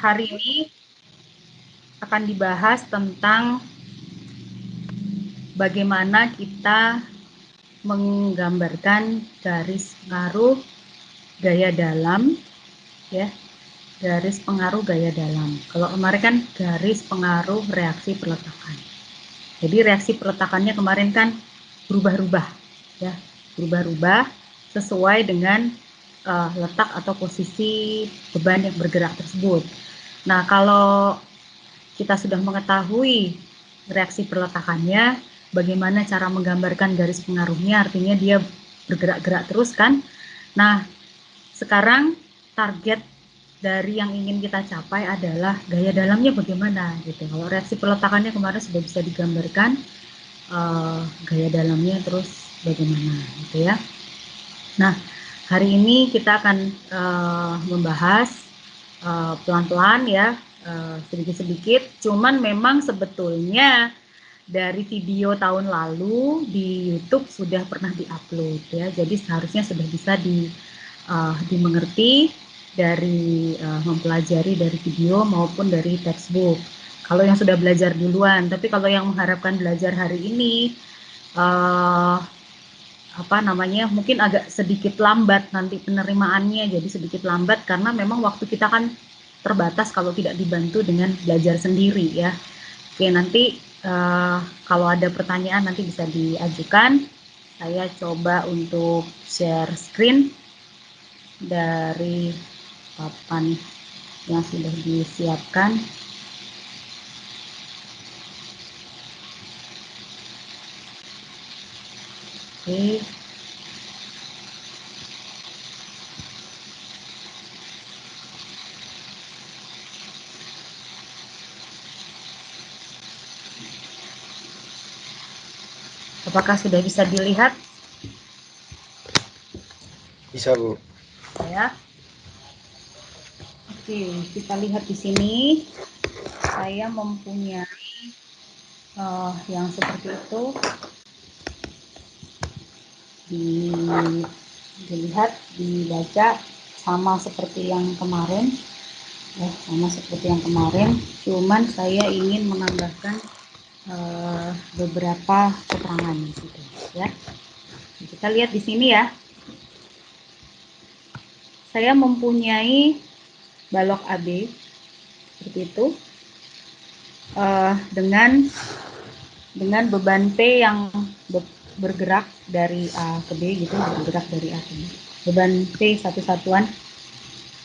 Hari ini akan dibahas tentang bagaimana kita menggambarkan garis pengaruh gaya dalam, ya, garis pengaruh gaya dalam. Kalau kemarin kan garis pengaruh reaksi peletakan. Jadi reaksi peletakannya kemarin kan berubah-ubah, ya, berubah-ubah sesuai dengan letak atau posisi beban yang bergerak tersebut. Nah, kalau kita sudah mengetahui reaksi peletakannya, bagaimana cara menggambarkan garis pengaruhnya, artinya dia bergerak-gerak terus kan. Nah, sekarang target dari yang ingin kita capai adalah gaya dalamnya bagaimana gitu. Kalau reaksi peletakannya kemarin sudah bisa digambarkan, gaya dalamnya terus bagaimana gitu ya. Nah, hari ini kita akan membahas pelan-pelan ya, sedikit-sedikit, cuman memang sebetulnya dari video tahun lalu di YouTube sudah pernah diupload ya, jadi seharusnya sudah bisa dimengerti dari mempelajari dari video maupun dari textbook. Kalau yang sudah belajar duluan, tapi kalau yang mengharapkan belajar hari ini, mungkin agak sedikit lambat nanti penerimaannya, jadi sedikit lambat karena memang waktu kita kan terbatas kalau tidak dibantu dengan belajar sendiri ya. Oke, nanti kalau ada pertanyaan nanti bisa diajukan. Saya coba untuk share screen dari papan yang sudah disiapkan. Oke. Apakah sudah bisa dilihat? Bisa, Bu. Ya. Oke, kita lihat di sini. Saya mempunyai yang seperti itu. Dilihat, dibaca sama seperti yang kemarin. Sama seperti yang kemarin. Cuman saya ingin menambahkan beberapa keterangan gitu ya. Kita lihat di sini ya. Saya mempunyai balok AB seperti itu dengan beban P yang bergerak dari A ke B gitu, bergerak dari A ke B. Beban P satu satuan,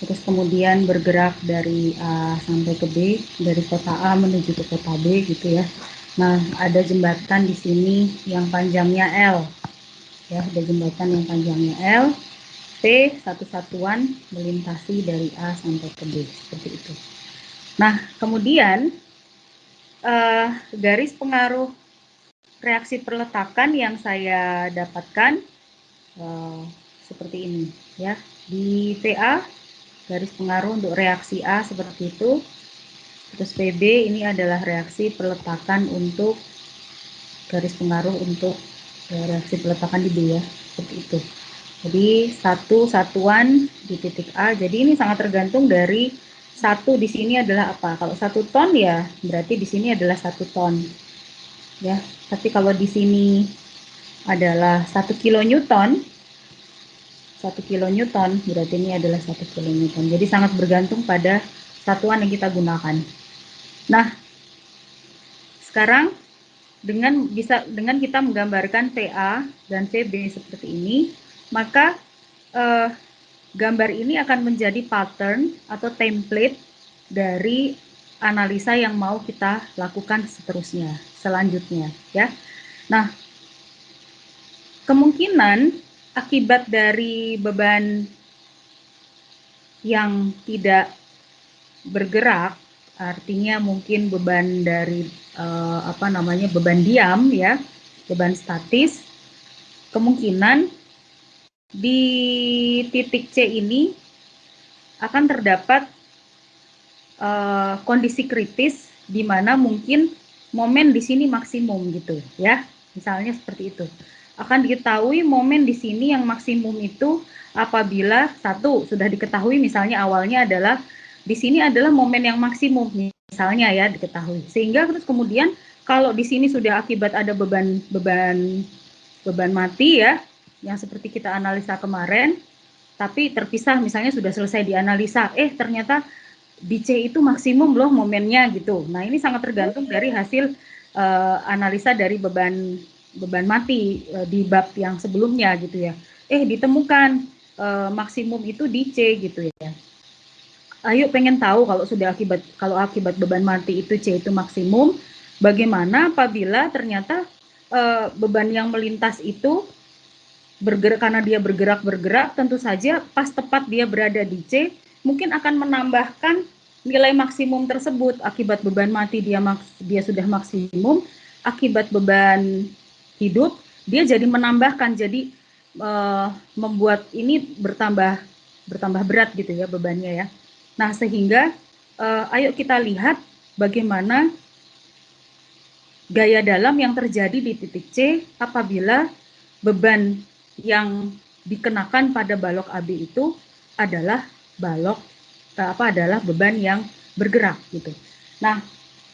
terus kemudian bergerak dari A sampai ke B, dari kota A menuju ke kota B gitu ya. Nah, ada jembatan di sini yang panjangnya L. Ya, ada jembatan yang panjangnya L. P satu satuan melintasi dari A sampai ke B, seperti itu. Nah, kemudian garis pengaruh reaksi perletakan yang saya dapatkan seperti ini ya. Di VA garis pengaruh untuk reaksi A seperti itu. Terus PB ini adalah reaksi peletakan untuk garis pengaruh untuk reaksi peletakan di B ya, seperti itu. Jadi satu satuan di titik A. Jadi ini sangat tergantung dari satu di sini adalah apa. Kalau 1 ton ya berarti di sini adalah 1 ton. Ya, tapi kalau di sini adalah 1 kilonewton, 1 kilonewton berarti ini adalah 1 kilonewton. Jadi sangat bergantung pada satuan yang kita gunakan. Nah, sekarang dengan kita menggambarkan TA dan TB seperti ini, maka gambar ini akan menjadi pattern atau template dari analisa yang mau kita lakukan selanjutnya ya. Nah, kemungkinan akibat dari beban yang tidak bergerak, artinya mungkin beban dari beban diam ya, beban statis, kemungkinan di titik C ini akan terdapat kondisi kritis di mana mungkin momen di sini maksimum gitu ya, misalnya seperti itu. Akan diketahui momen di sini yang maksimum itu apabila satu sudah diketahui, misalnya awalnya adalah di sini adalah momen yang maksimum misalnya ya diketahui, sehingga terus kemudian kalau di sini sudah akibat ada beban mati ya, yang seperti kita analisa kemarin, tapi terpisah misalnya sudah selesai dianalisa, ternyata di C itu maksimum loh momennya gitu. Nah ini sangat tergantung dari hasil analisa dari beban mati di bab yang sebelumnya gitu ya. Ditemukan maksimum itu di C gitu ya. Ayo pengen tahu kalau akibat beban mati itu C itu maksimum, bagaimana apabila ternyata beban yang melintas itu bergerak, karena dia bergerak, tentu saja pas tepat dia berada di C, mungkin akan menambahkan nilai maksimum tersebut. Akibat beban mati dia sudah maksimum, akibat beban hidup dia jadi menambahkan, jadi membuat ini bertambah berat gitu ya bebannya ya. Nah sehingga ayo kita lihat bagaimana gaya dalam yang terjadi di titik C apabila beban yang dikenakan pada balok AB itu adalah adalah beban yang bergerak gitu. Nah,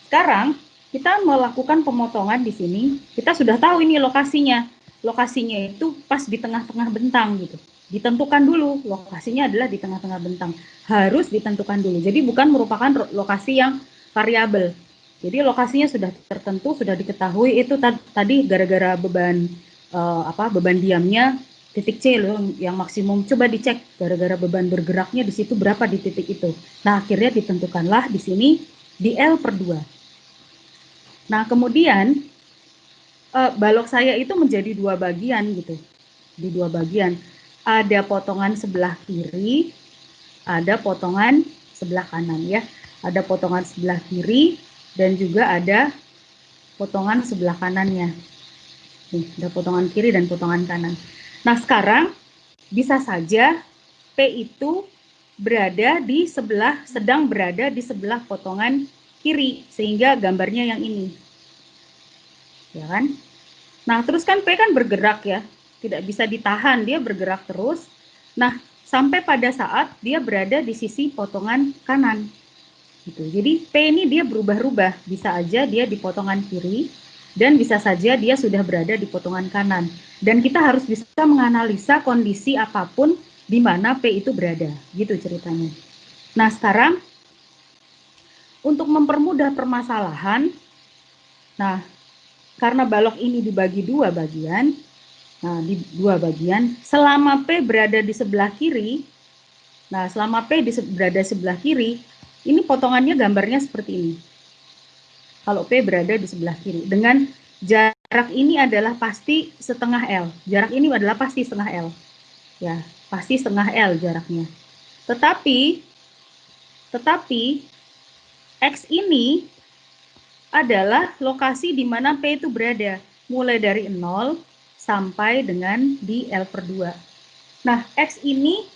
sekarang kita melakukan pemotongan di sini. Kita sudah tahu ini lokasinya. Lokasinya itu pas di tengah-tengah bentang gitu. Ditentukan dulu, lokasinya adalah di tengah-tengah bentang. Harus ditentukan dulu. Jadi bukan merupakan lokasi yang variabel. Jadi lokasinya sudah tertentu, sudah diketahui, itu tadi gara-gara beban beban diamnya titik C loh yang maksimum. Coba dicek gara-gara beban bergeraknya di situ berapa di titik itu. Nah, akhirnya ditentukanlah di sini di L/2. Nah, kemudian balok saya itu menjadi 2 bagian gitu. Di 2 bagian. Ada potongan sebelah kiri, ada potongan sebelah kanan ya. Ada potongan sebelah kiri dan juga ada potongan sebelah kanannya. Ada potongan kiri dan potongan kanan. Nah, sekarang bisa saja P itu sedang berada di sebelah potongan kiri, sehingga gambarnya yang ini. Ya kan? Nah, terus kan P kan bergerak ya, tidak bisa ditahan, dia bergerak terus. Nah, sampai pada saat dia berada di sisi potongan kanan. Gitu. Jadi P ini dia berubah-ubah, bisa aja dia di potongan kiri, dan bisa saja dia sudah berada di potongan kanan. Dan kita harus bisa menganalisa kondisi apapun di mana P itu berada, gitu ceritanya. Nah, sekarang untuk mempermudah permasalahan, nah, karena balok ini dibagi 2 bagian, nah di 2 bagian, selama P berada di sebelah kiri, nah selama P berada di sebelah kiri, ini potongannya gambarnya seperti ini. Kalau P berada di sebelah kiri, dengan jarak ini adalah pasti setengah L. Jarak ini adalah pasti setengah L. Ya, pasti setengah L jaraknya. Tetapi X ini adalah lokasi di mana P itu berada, mulai dari 0 sampai dengan di L/2. Nah, X ini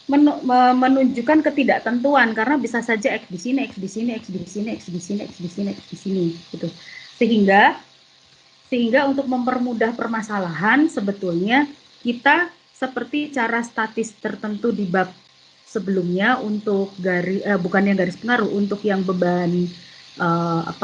menunjukkan ketidaktentuan karena bisa saja X di sini, X di sini, X di sini, X di sini, X di sini, X di sini, gitu. Sehingga untuk mempermudah permasalahan sebetulnya kita seperti cara statis tertentu di bab sebelumnya untuk bukan yang garis pengaruh, untuk yang beban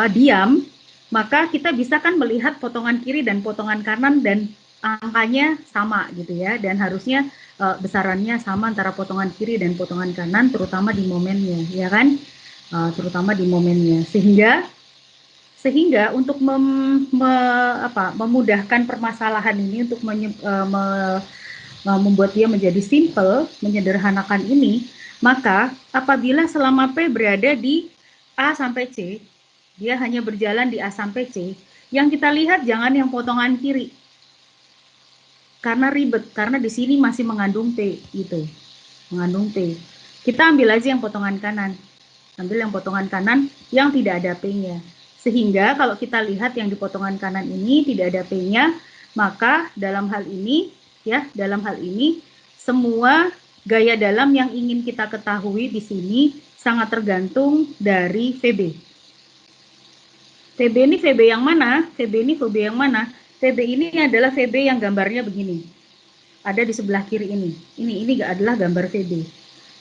diam, maka kita bisa kan melihat potongan kiri dan potongan kanan dan angkanya sama gitu ya, dan harusnya besarannya sama antara potongan kiri dan potongan kanan, terutama di momennya, ya kan, terutama di momennya, sehingga untuk memudahkan permasalahan ini untuk membuat dia menjadi simple, menyederhanakan ini, maka apabila selama P berada di A sampai C, dia hanya berjalan di A sampai C, yang kita lihat jangan yang potongan kiri, karena ribet, karena di sini masih mengandung P, gitu, mengandung P. Kita ambil aja yang potongan kanan, yang tidak ada P-nya. Sehingga kalau kita lihat yang di potongan kanan ini tidak ada P-nya, maka dalam hal ini semua gaya dalam yang ingin kita ketahui di sini sangat tergantung dari VB. VB ini VB yang mana? VB ini adalah VB yang gambarnya begini. Ada di sebelah kiri ini. Ini adalah gambar VB.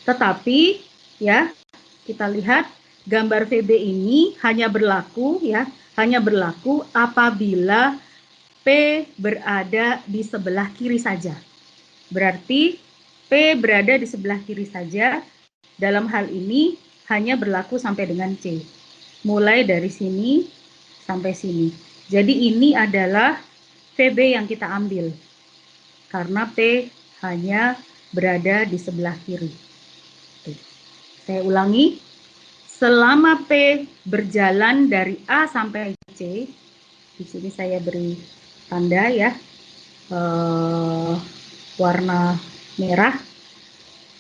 Tetapi ya, kita lihat gambar VB ini hanya berlaku apabila P berada di sebelah kiri saja. Berarti P berada di sebelah kiri saja. Dalam hal ini hanya berlaku sampai dengan C. Mulai dari sini sampai sini. Jadi ini adalah VB yang kita ambil. Karena P hanya berada di sebelah kiri. Saya ulangi, selama P berjalan dari A sampai C, di sini saya beri tanda ya, warna merah.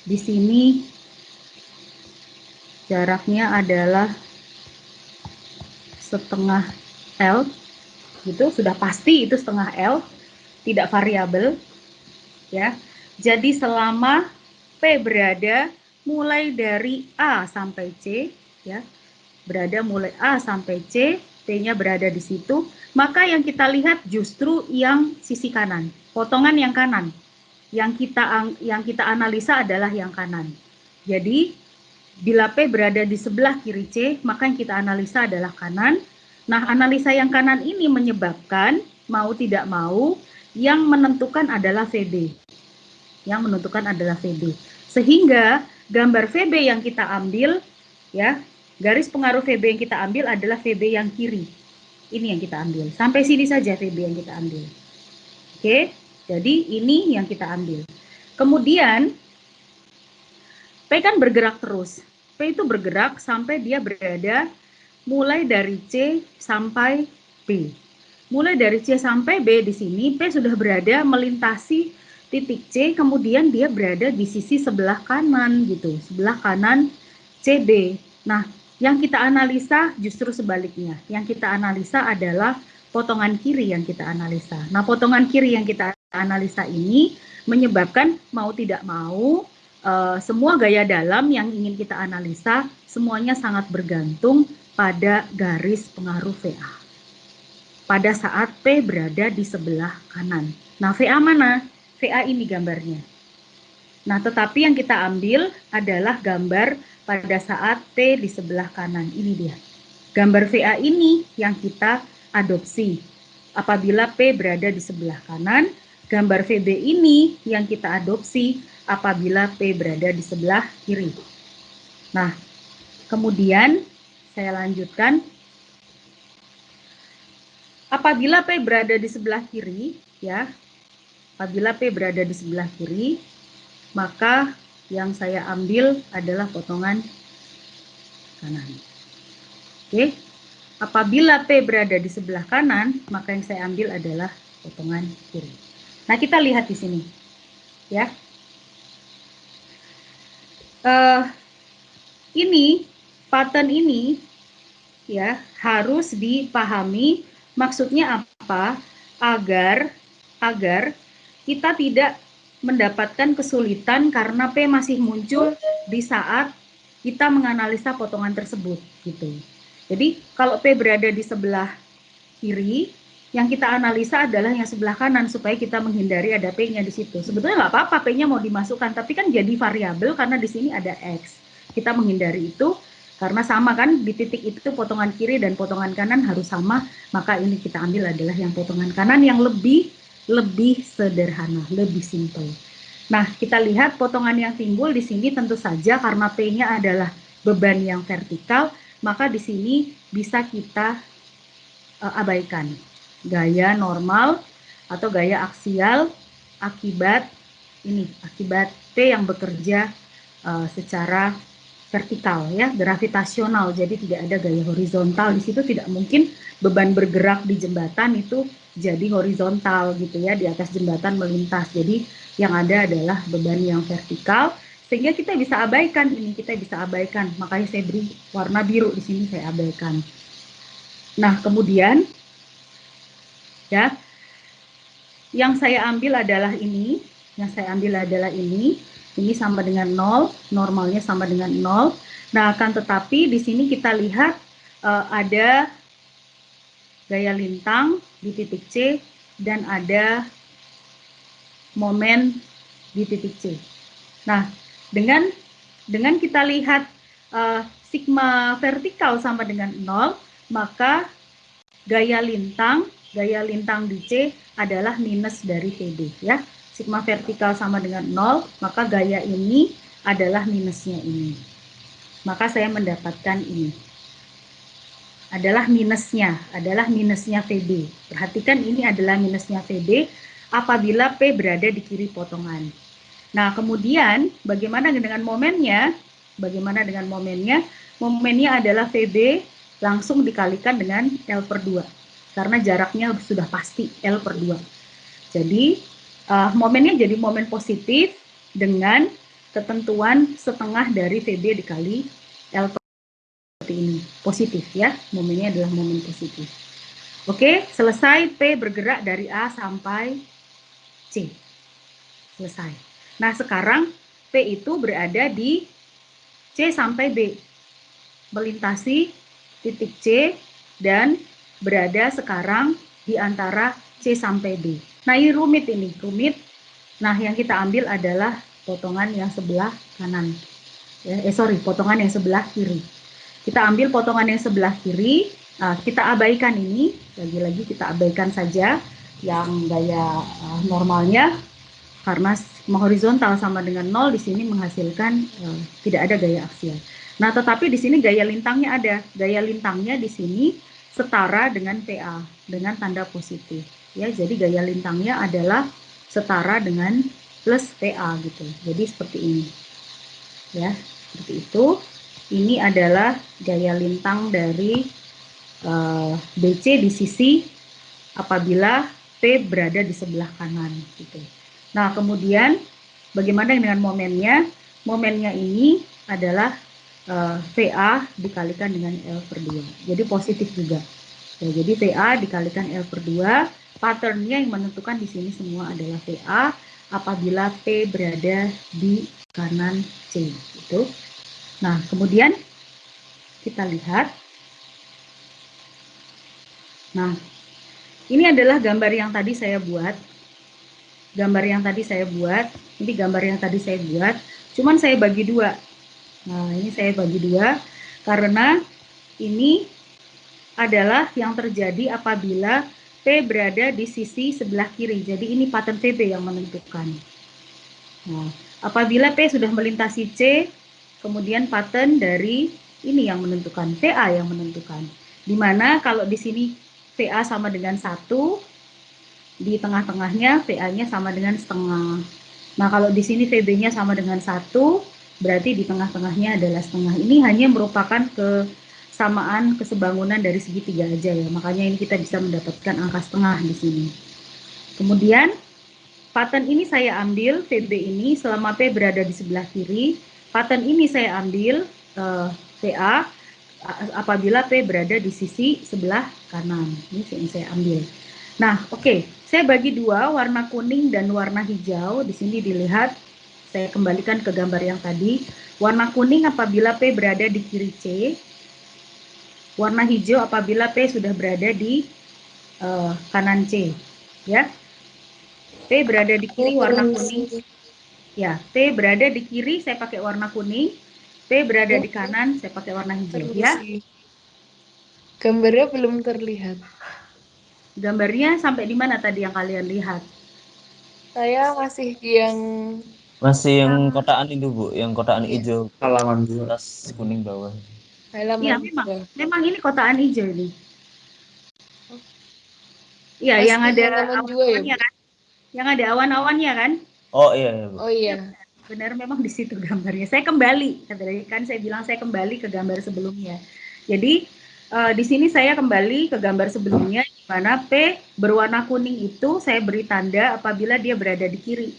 Di sini jaraknya adalah setengah L, gitu, sudah pasti itu setengah L, tidak variabel, ya. Jadi selama P berada mulai dari A sampai C, ya, berada mulai A sampai C, T-nya berada di situ, maka yang kita lihat justru yang sisi kanan, potongan yang kanan. Yang kita analisa adalah yang kanan. Jadi bila P berada di sebelah kiri C, maka yang kita analisa adalah kanan. Nah, analisa yang kanan ini menyebabkan mau tidak mau yang menentukan adalah VB. Sehingga gambar VB yang kita ambil, ya, garis pengaruh VB yang kita ambil adalah VB yang kiri. Ini yang kita ambil. Sampai sini saja VB yang kita ambil. Oke, jadi ini yang kita ambil. Kemudian P kan bergerak terus. P itu bergerak sampai dia berada mulai dari C sampai B. Mulai dari C sampai B di sini, P sudah berada melintasi titik C, kemudian dia berada di sisi sebelah kanan gitu, sebelah kanan CB. Nah, yang kita analisa justru sebaliknya. Yang kita analisa adalah potongan kiri yang kita analisa. Nah, potongan kiri yang kita analisa ini menyebabkan mau tidak mau semua gaya dalam yang ingin kita analisa semuanya sangat bergantung pada garis pengaruh VA. Pada saat P berada di sebelah kanan. Nah, VA mana? VA ini gambarnya. Nah, tetapi yang kita ambil adalah gambar pada saat P di sebelah kanan. Ini dia. Gambar VA ini yang kita adopsi. Apabila P berada di sebelah kanan, gambar VB ini yang kita adopsi apabila P berada di sebelah kiri. Nah, kemudian saya lanjutkan. Apabila P berada di sebelah kiri, ya, apabila P berada di sebelah kiri, maka yang saya ambil adalah potongan kanan. Oke, apabila P berada di sebelah kanan, maka yang saya ambil adalah potongan kiri. Nah, kita lihat di sini, ya. Ini pattern ini, ya, harus dipahami. Maksudnya apa? Agar kita tidak mendapatkan kesulitan karena P masih muncul di saat kita menganalisa potongan tersebut gitu. Jadi kalau P berada di sebelah kiri, yang kita analisa adalah yang sebelah kanan supaya kita menghindari ada P-nya di situ. Sebetulnya nggak apa-apa P-nya mau dimasukkan, tapi kan jadi variabel karena di sini ada X. Kita menghindari itu karena sama kan di titik itu potongan kiri dan potongan kanan harus sama, maka ini kita ambil adalah yang potongan kanan yang lebih sederhana, lebih simpel. Nah, kita lihat potongan yang timbul di sini tentu saja karena P-nya adalah beban yang vertikal, maka di sini bisa kita abaikan. Gaya normal atau gaya aksial akibat P yang bekerja secara vertikal ya, gravitasional. Jadi tidak ada gaya horizontal di situ, tidak mungkin beban bergerak di jembatan itu jadi horizontal gitu ya, di atas jembatan melintas. Jadi yang ada adalah beban yang vertikal, sehingga kita bisa abaikan ini, kita bisa abaikan. Makanya saya beri warna biru di sini, saya abaikan. Nah, kemudian ya, yang saya ambil adalah ini, ini sama dengan 0, normalnya sama dengan 0. Nah, akan tetapi di sini kita lihat ada gaya lintang di titik C dan ada momen di titik C. Nah, dengan kita lihat sigma vertikal sama dengan 0, maka gaya lintang di C adalah minus dari PB ya. Sigma vertikal sama dengan 0, maka gaya ini adalah minusnya ini. Maka saya mendapatkan ini. Adalah minusnya VB. Perhatikan ini adalah minusnya VB apabila P berada di kiri potongan. Nah, kemudian bagaimana dengan momennya? Momennya adalah VB langsung dikalikan dengan L per 2. Karena jaraknya sudah pasti L per 2. Jadi, momennya jadi momen positif dengan ketentuan setengah dari VB dikali L per 2 seperti ini. Positif ya, momennya adalah momen positif. Oke, selesai P bergerak dari A sampai C. Selesai. Nah, sekarang P itu berada di C sampai B. Melintasi titik C dan berada sekarang di antara C sampai B. Nah, ini rumit. Nah, yang kita ambil adalah potongan yang sebelah kanan. Potongan yang sebelah kiri. Kita ambil potongan yang sebelah kiri, kita abaikan ini, lagi-lagi kita abaikan saja yang gaya normalnya, karena horizontal sama dengan 0 di sini menghasilkan tidak ada gaya aksial. Nah, tetapi di sini gaya lintangnya ada. Gaya lintangnya di sini setara dengan PA dengan tanda positif. Ya, jadi gaya lintangnya adalah setara dengan plus PA gitu. Jadi seperti ini. Ya, seperti itu. Ini adalah gaya lintang dari BC di sisi apabila P berada di sebelah kanan gitu. Nah, kemudian bagaimana dengan momennya? Momennya ini adalah VA dikalikan dengan L per 2. Jadi positif juga. Ya, jadi VA dikalikan L per 2. Patternnya yang menentukan di sini semua adalah VA apabila P berada di kanan C. Gitu. Nah, kemudian kita lihat. Nah, ini adalah gambar yang tadi saya buat. Ini gambar yang tadi saya buat. Cuman saya bagi dua. Nah, ini saya bagi dua karena ini adalah yang terjadi apabila P berada di sisi sebelah kiri. Jadi ini pattern VB yang menentukan. Nah, apabila P sudah melintasi C, kemudian pattern dari ini yang menentukan, VA yang menentukan. Dimana kalau di sini VA sama dengan 1, di tengah-tengahnya VA-nya sama dengan setengah. Nah, kalau di sini VB-nya sama dengan 1, berarti di tengah-tengahnya adalah setengah. Ini hanya merupakan kesamaan kesebangunan dari segitiga aja ya. Makanya ini kita bisa mendapatkan angka setengah di sini. Kemudian pattern ini saya ambil, VB ini selama P berada di sebelah kiri. Pattern ini saya ambil PA apabila P berada di sisi sebelah kanan. Ini yang saya ambil. Nah, oke. Saya bagi dua, warna kuning dan warna hijau. Di sini dilihat, saya kembalikan ke gambar yang tadi. Warna kuning apabila P berada di kiri C. Warna hijau apabila P sudah berada di kanan C. Ya, P berada di kiri warna kuning. Ya, P berada di kiri saya pakai warna kuning. P berada di kanan saya pakai warna hijau. Ya. Gambarnya belum terlihat. Gambarnya sampai di mana tadi yang kalian lihat? Saya masih yang kotaan itu Bu, yang kotaan iya. hijau Halaman 2. atas kuning bawah. Iya, memang ini kotaan hijau ini. Iya, Pasti yang ada halaman 2 ya, Bu? kan? Yang ada awan-awannya kan? Oh iya, iya Bu. Oh iya. Benar, memang di situ gambarnya. Saya kembali, kan saya bilang saya kembali ke gambar sebelumnya. Jadi di sini saya kembali ke gambar sebelumnya, di mana P berwarna kuning itu saya beri tanda apabila dia berada di kiri.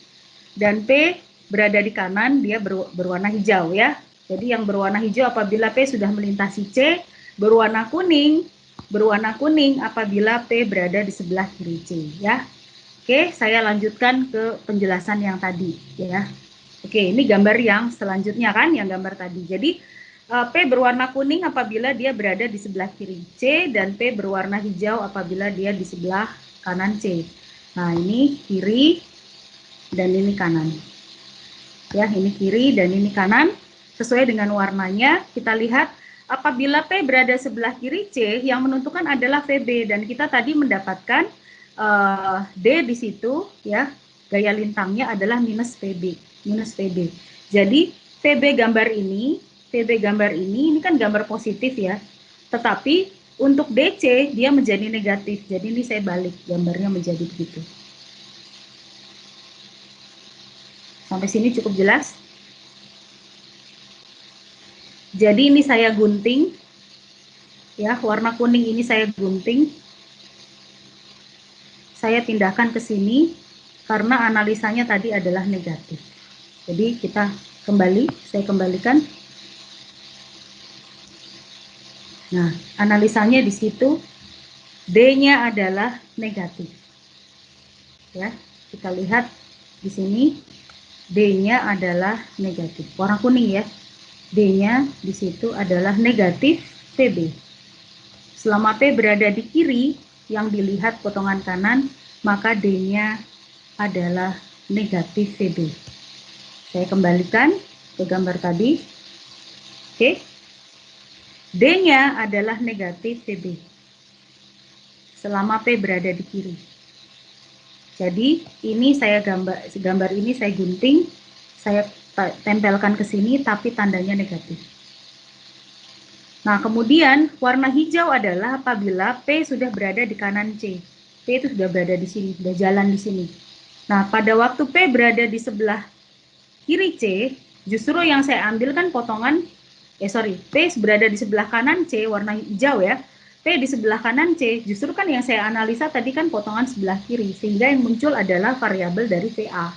Dan P berada di kanan, dia berwarna hijau ya. Jadi yang berwarna hijau apabila P sudah melintasi C, berwarna kuning apabila P berada di sebelah kiri C ya. Oke, saya lanjutkan ke penjelasan yang tadi ya. Oke, ini gambar yang selanjutnya kan, yang gambar tadi. Jadi P berwarna kuning apabila dia berada di sebelah kiri C, dan P berwarna hijau apabila dia di sebelah kanan C. Nah, ini kiri dan ini kanan. Ya, ini kiri dan ini kanan. Sesuai dengan warnanya, kita lihat apabila P berada sebelah kiri C, yang menentukan adalah VB, dan kita tadi mendapatkan D di situ ya, gaya lintangnya adalah minus VB. Jadi VB gambar ini kan gambar positif ya. Tetapi untuk DC dia menjadi negatif. Jadi ini saya balik gambarnya menjadi begitu. Sampai sini cukup jelas? Jadi ini saya gunting. Ya, warna kuning ini saya gunting. Saya pindahkan ke sini karena analisanya tadi adalah negatif. Jadi kita kembali, saya kembalikan. Nah, analisanya di situ D-nya adalah negatif. Ya, kita lihat di sini D-nya adalah negatif. Warna kuning ya. D-nya di situ adalah negatif PB. Selama P berada di kiri yang dilihat potongan kanan, maka D-nya adalah negatif PB. Saya kembalikan ke gambar tadi. Oke. D-nya adalah negatif PB. Selama P berada di kiri. Jadi ini saya gambar ini saya gunting, saya tempelkan ke sini tapi tandanya negatif. Nah, kemudian warna hijau adalah apabila P sudah berada di kanan C. P itu sudah berada di sini, sudah jalan di sini. Nah, pada waktu P berada di sebelah kiri C, justru yang saya ambil kan potongan, P berada di sebelah kanan C, warna hijau ya. P di sebelah kanan C, justru kan yang saya analisa tadi kan potongan sebelah kiri, sehingga yang muncul adalah variabel dari VA.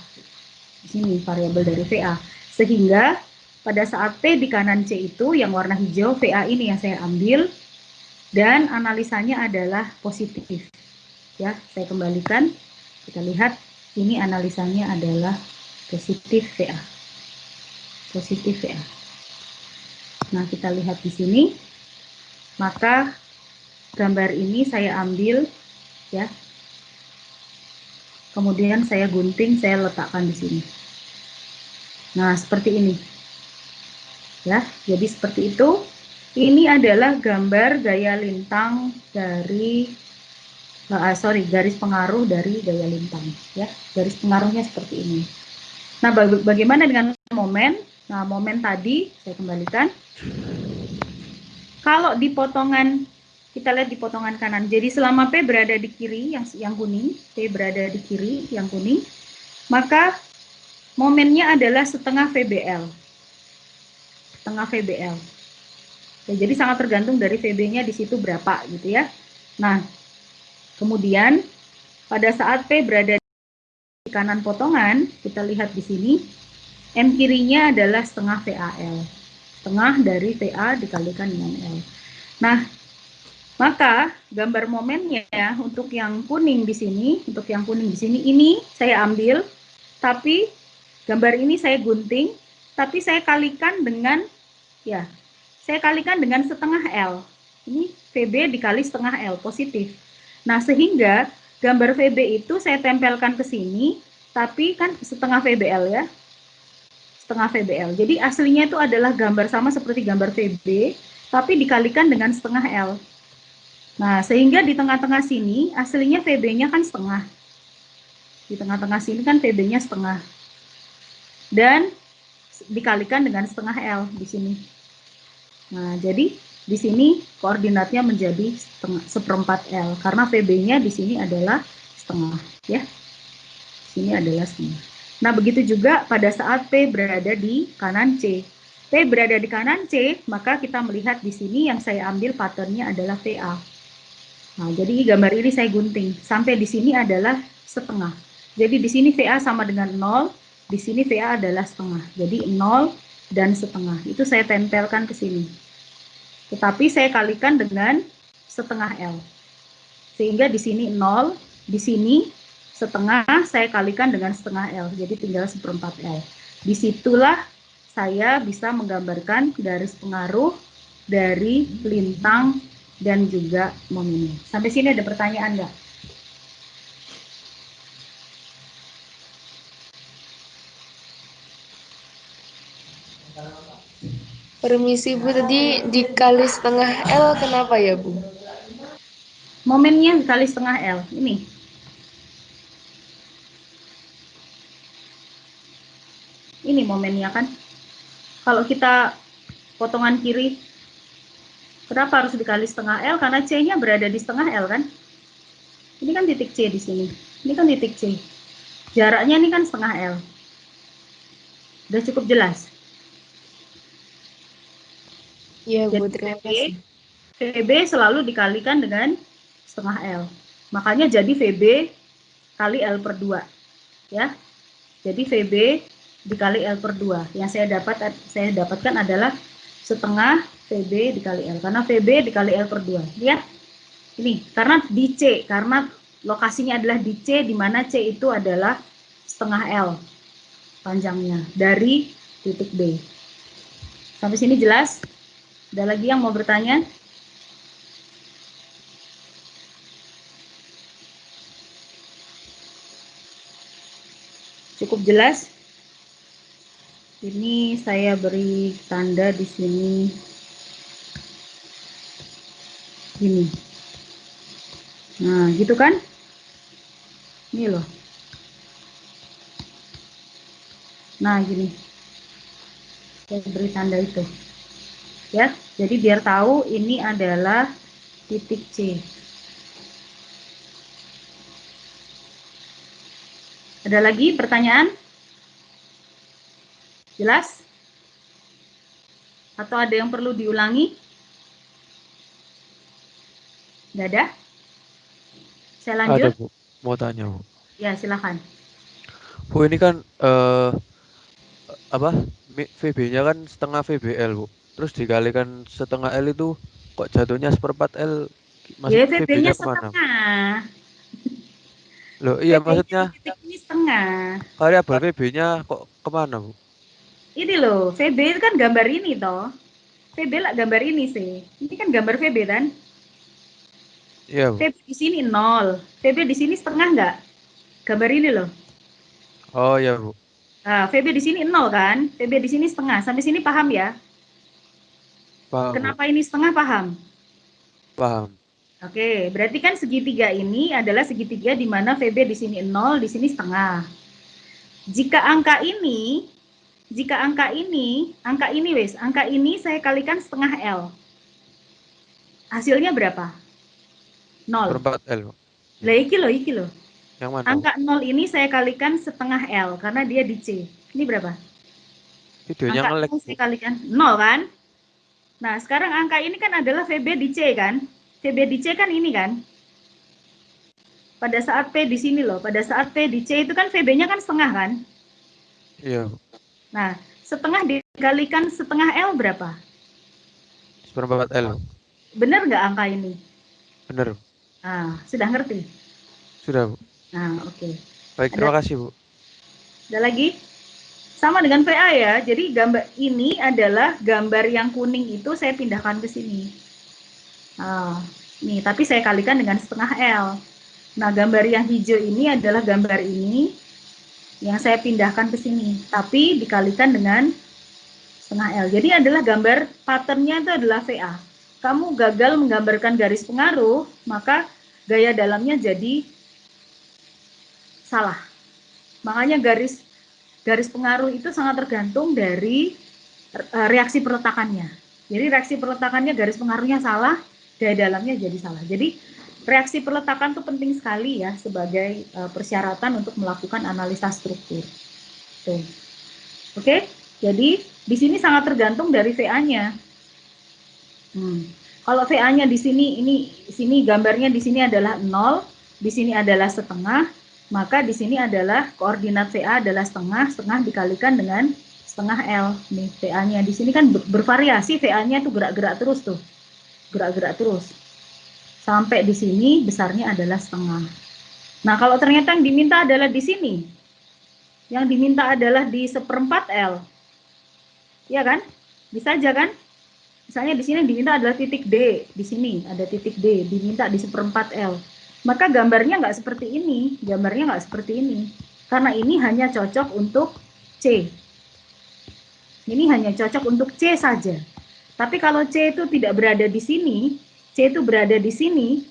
Di sini variabel dari VA. Sehingga pada saat P di kanan C itu yang warna hijau, VA ini yang saya ambil, dan analisanya adalah positif. Ya, saya kembalikan, kita lihat ini analisanya adalah positif VA. Positif VA. Nah, kita lihat di sini, maka gambar ini saya ambil ya. Kemudian saya gunting, saya letakkan di sini. Nah, seperti ini. Ya, jadi seperti itu. Ini adalah gambar gaya lintang dari garis pengaruh dari gaya lintang ya. Garis pengaruhnya seperti ini. Nah, bagaimana dengan momen? Nah, momen tadi saya kembalikan. Kalau di potongan, kita lihat di potongan kanan. Jadi selama P berada di kiri, yang kuning, P berada di kiri, yang kuning, maka momennya adalah setengah VBL. Setengah VBL. Ya, jadi sangat tergantung dari VB-nya di situ berapa gitu ya. Nah, kemudian pada saat P berada di kanan potongan, kita lihat di sini, M kirinya adalah setengah VAL. Setengah dari VA dikalikan dengan L. Nah, Maka gambar momennya untuk yang kuning di sini, ini saya ambil, tapi gambar ini saya gunting, tapi saya kalikan dengan setengah L. Ini VB dikali setengah L, positif. Nah, sehingga gambar VB itu saya tempelkan ke sini, tapi kan setengah VBL ya, setengah VBL. Jadi aslinya itu adalah gambar sama seperti gambar VB, tapi dikalikan dengan setengah L. Nah, sehingga di tengah-tengah sini aslinya VB-nya kan setengah. Di tengah-tengah sini kan VB-nya setengah. Dan dikalikan dengan setengah L di sini. Nah, jadi di sini koordinatnya menjadi seperempat L karena VB-nya di sini adalah setengah, ya. Sini adalah setengah. Nah, begitu juga pada saat P berada di kanan C. P berada di kanan C, maka kita melihat di sini yang saya ambil patternnya adalah VA. Nah, jadi gambar ini saya gunting. Sampai di sini adalah setengah. Jadi di sini VA sama dengan 0, di sini VA adalah setengah. Jadi 0 dan setengah. Itu saya tempelkan ke sini. Tetapi saya kalikan dengan setengah L. Sehingga di sini 0, di sini setengah saya kalikan dengan setengah L. Jadi tinggal seperempat L. Disitulah saya bisa menggambarkan garis pengaruh dari lintang dan juga momennya. Sampai sini ada pertanyaan nggak? Permisi Bu, tadi dikali setengah L kenapa ya Bu? Momennya dikali setengah L. Ini momennya kan. Kalau kita potongan kiri, kenapa harus dikali setengah L? Karena C-nya berada di setengah L kan. Ini kan titik C di sini. Ini kan titik C. Jaraknya ini kan setengah L. Udah cukup jelas? Iya Bu, Jadi terima kasih. VB selalu dikalikan dengan setengah L. Makanya jadi VB kali L per 2. Ya. Jadi VB dikali L per 2. Yang saya dapatkan adalah setengah VB dikali L. Karena VB dikali L per 2. Ya. Ini, karena di C. Karena lokasinya adalah di C, di mana C itu adalah setengah L panjangnya dari titik B. Sampai sini jelas? Ada lagi yang mau bertanya? Cukup jelas? Ini saya beri tanda di sini. Gini. Nah, gitu kan? Ini loh. Nah, gini. Saya beri tanda itu. Ya, jadi biar tahu ini adalah titik C. Ada lagi pertanyaan? Jelas? Atau ada yang perlu diulangi? Nggak ada? Saya lanjut? Ada Bu, mau tanya Bu. Ya, silakan. Bu ini kan VB-nya kan setengah VBL Bu. Terus dikalikan setengah L itu kok jatuhnya seperempat L? Maksud Ya, VB-nya VB-nya kemana? setengah. Loh iya VB-nya maksudnya di titik ini setengah. variabel VB-nya kok kemana Bu? Ini loh, VB itu kan gambar ini toh. VB lah gambar ini sih. Ini kan gambar VB kan. Iya Bu. VB di sini 0. VB di sini setengah nggak? Gambar ini loh. Oh iya Bu. Nah, VB di sini 0 kan? VB di sini setengah. Sampai sini paham ya? Paham Bu. Kenapa ini setengah paham? Paham. Oke, berarti kan segitiga ini adalah segitiga di mana VB di sini 0, di sini setengah. Jika angka ini saya kalikan setengah L. Hasilnya berapa? 0. Seperempat L Bu. Lah iki loh. Yang mana Bu? Angka 0 ini saya kalikan setengah L karena dia di C. Ini berapa? Videonya Angka nge-lag 0 Bu. saya kalikan 0 kan? Nah, sekarang angka ini kan adalah VB di C kan? VB di C kan ini kan? Pada saat P di sini loh, pada saat P di C itu kan VB-nya kan setengah kan? Iya Bu. Nah, setengah dikalikan setengah L berapa? Seperempat L Bu. Benar nggak angka ini? Bener. Nah, sudah ngerti? Sudah, Bu. Nah, oke. Baik, Ada, terima kasih, Bu. ada lagi? Sama dengan VA ya. Jadi gambar ini adalah gambar yang kuning itu saya pindahkan ke sini. Nah, nih, tapi saya kalikan dengan setengah L. Nah, gambar yang hijau ini adalah gambar ini yang saya pindahkan ke sini, tapi dikalikan dengan setengah L. Jadi adalah gambar patternnya itu adalah VA. Kamu gagal menggambarkan garis pengaruh, maka gaya dalamnya jadi salah. Makanya garis pengaruh itu sangat tergantung dari reaksi peletakannya. Jadi reaksi peletakannya garis pengaruhnya salah, gaya dalamnya jadi salah. Jadi reaksi peletakan itu penting sekali ya sebagai persyaratan untuk melakukan analisa struktur. Tuh. Oke, jadi di sini sangat tergantung dari VA-nya. Kalau VA-nya di sini gambarnya di sini adalah 0, di sini adalah setengah, maka di sini adalah koordinat VA adalah setengah, setengah dikalikan dengan setengah L. Nih VA-nya di sini kan bervariasi, VA-nya tuh gerak-gerak terus tuh. Gerak-gerak terus. Sampai di sini besarnya adalah setengah. Nah, kalau ternyata yang diminta adalah di sini. Yang diminta adalah di 1/4 L. Iya kan? Bisa aja kan? Misalnya di sini diminta adalah titik D, di sini ada titik D, diminta di 1/4 L. Maka gambarnya nggak seperti ini, gambarnya nggak seperti ini. Karena ini hanya cocok untuk C. Ini hanya cocok untuk C saja. Tapi kalau C itu tidak berada di sini, C itu berada di sini,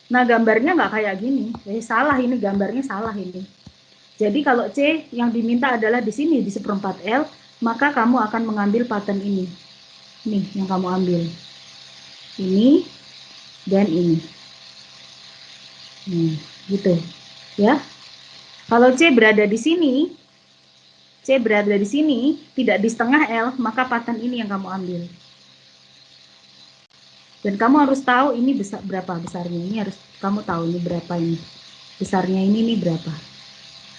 nah gambarnya nggak kayak gini. Salah ini, gambarnya salah ini. Jadi kalau C yang diminta adalah di sini, di 1/4 L, maka kamu akan mengambil pattern ini. Nih yang kamu ambil. Ini dan ini. Gitu. Ya. Kalau C berada di sini, C berada di sini, tidak di setengah L, maka pattern ini yang kamu ambil. Dan kamu harus tahu ini berapa besarnya. Ini harus kamu tahu ini berapa ini. Besarnya ini berapa.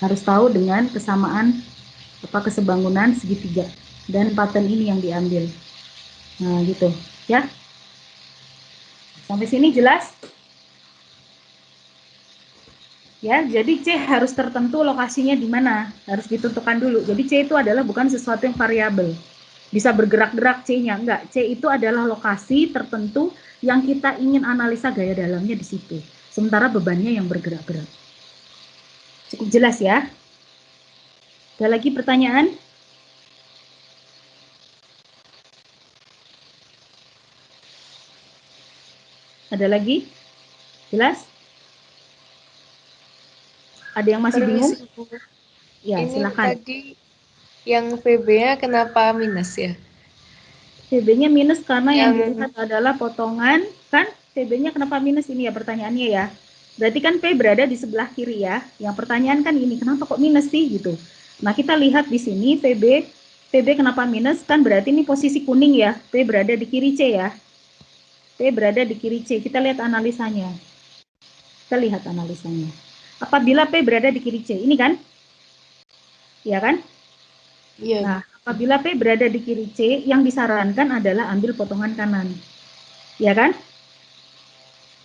Harus tahu dengan kesamaan kesebangunan segitiga dan pattern ini yang diambil. Nah, gitu, ya. Sampai sini jelas? Ya, jadi C harus tertentu lokasinya di mana, harus ditentukan dulu. Jadi C itu adalah bukan sesuatu yang variabel. Bisa bergerak-gerak C-nya, enggak. C itu adalah lokasi tertentu yang kita ingin analisa gaya dalamnya di situ. Sementara bebannya yang bergerak-gerak. Cukup jelas ya? Ada lagi pertanyaan? Ada lagi? Jelas? Ada yang masih bingung? Ya, ini silakan. tadi yang VB-nya kenapa minus ya? VB-nya minus karena yang Yang- dilihat adalah potongan, kan? VB-nya kenapa minus ini ya pertanyaannya ya? Berarti kan P berada di sebelah kiri ya. Yang pertanyaan kan ini, kenapa kok minus sih gitu? Nah, kita lihat di sini VB kenapa minus? Kan berarti ini posisi kuning ya. P berada di kiri C ya. P berada di kiri C. Kita lihat analisanya. Kita lihat analisanya. Apabila P berada di kiri C, ini kan? Ya kan? Iya. Nah, apabila P berada di kiri C, yang disarankan adalah ambil potongan kanan. Ya kan?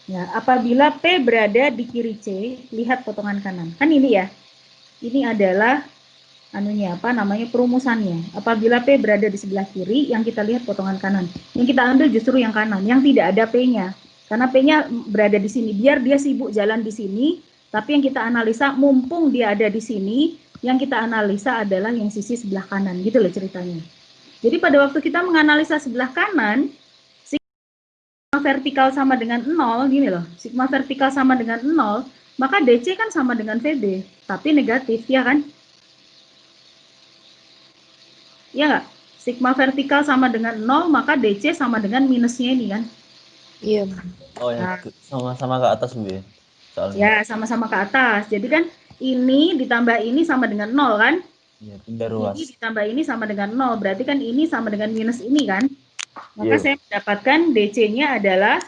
Ya, apabila P berada di kiri C, lihat potongan kanan. Kan ini ya. Ini adalah perumusannya. Apabila P berada di sebelah kiri, yang kita lihat potongan kanan. Yang kita ambil justru yang kanan, yang tidak ada P-nya. Karena P-nya berada di sini. Biar dia sibuk jalan di sini, tapi yang kita analisa mumpung dia ada di sini, yang kita analisa adalah yang sisi sebelah kanan. Gitu loh ceritanya. Jadi pada waktu kita menganalisa sebelah kanan, sigma vertikal sama dengan 0, gini loh. Sigma vertikal sama dengan 0, maka DC kan sama dengan VB, tapi negatif, ya kan? Iya nggak? Sigma vertikal sama dengan 0, maka DC sama dengan minusnya ini kan? Iya. Oh ya, sama-sama ke atas Bu ya. Soalnya. Ya, sama-sama ke atas. Jadi kan ini ditambah ini sama dengan 0 kan? Iya, pindah ruas. Ini ditambah ini sama dengan 0. Berarti kan ini sama dengan minus ini kan? Maka Iya. saya mendapatkan DC-nya adalah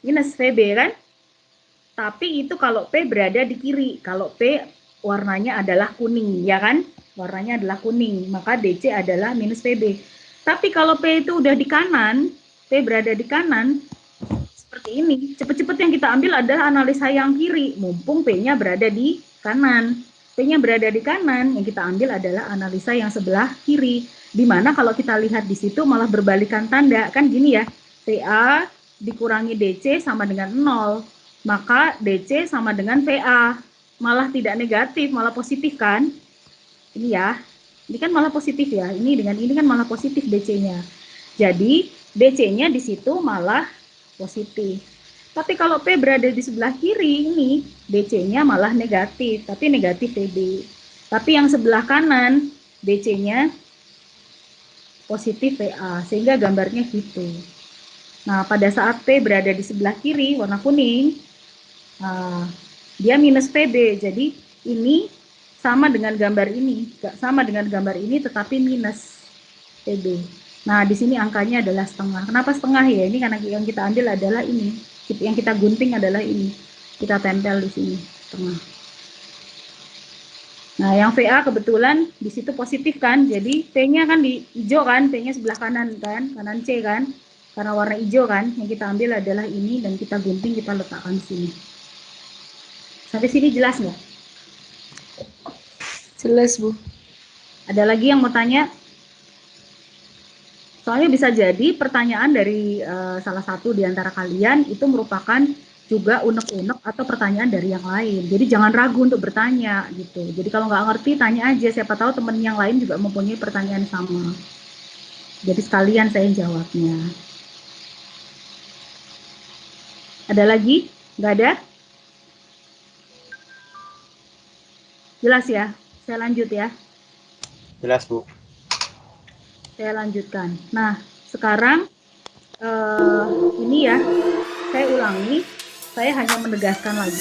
minus VB kan? Tapi itu kalau P berada di kiri. Kalau P warnanya adalah kuning, ya kan? Warnanya adalah kuning, maka DC adalah minus PB. Tapi kalau P itu udah di kanan, P berada di kanan, seperti seperti ini. Cepet-cepet yang kita ambil adalah analisa yang kiri, mumpung P-nya berada di kanan. P-nya berada di kanan, yang kita ambil adalah analisa yang sebelah kiri. Dimana kalau kita lihat di situ malah berbalikan tanda, kan gini ya, TA dikurangi DC sama dengan 0, maka DC sama dengan VA. Malah tidak negatif, malah positif kan? Ini ya, ini kan malah positif ya, ini dengan ini kan malah positif DC-nya. Jadi DC-nya di situ malah positif. Tapi kalau P berada di sebelah kiri ini, DC-nya malah negatif, tapi negatif PB. Tapi yang sebelah kanan, DC-nya positif VA, sehingga gambarnya gitu. Nah, pada saat P berada di sebelah kiri, warna kuning, dia minus PB. Jadi ini sama dengan gambar ini, sama dengan gambar ini, tetapi minus PB. Nah, di sini angkanya adalah setengah. Kenapa setengah ya? Ini karena yang kita ambil adalah ini. Yang kita gunting adalah ini. Kita tempel di sini, setengah. Nah, yang VA kebetulan di situ positif kan. Jadi P-nya kan di hijau kan, P-nya sebelah kanan kan, kanan C kan. Karena warna hijau kan, yang kita ambil adalah ini dan kita gunting, kita letakkan di sini. Sampai sini jelas nggak? Jelas, Bu. Ada lagi yang mau tanya? Soalnya bisa jadi pertanyaan dari salah satu di antara kalian itu merupakan juga unek-unek atau pertanyaan dari yang lain. Jadi jangan ragu untuk bertanya gitu. Jadi kalau nggak ngerti tanya aja, siapa tahu teman yang lain juga mempunyai pertanyaan sama. Jadi sekalian saya jawabnya. Ada lagi? Nggak ada? Jelas ya? Saya lanjut ya. Jelas, Bu. Saya lanjutkan. Nah, sekarang ini ya, saya ulangi, saya hanya menegaskan lagi.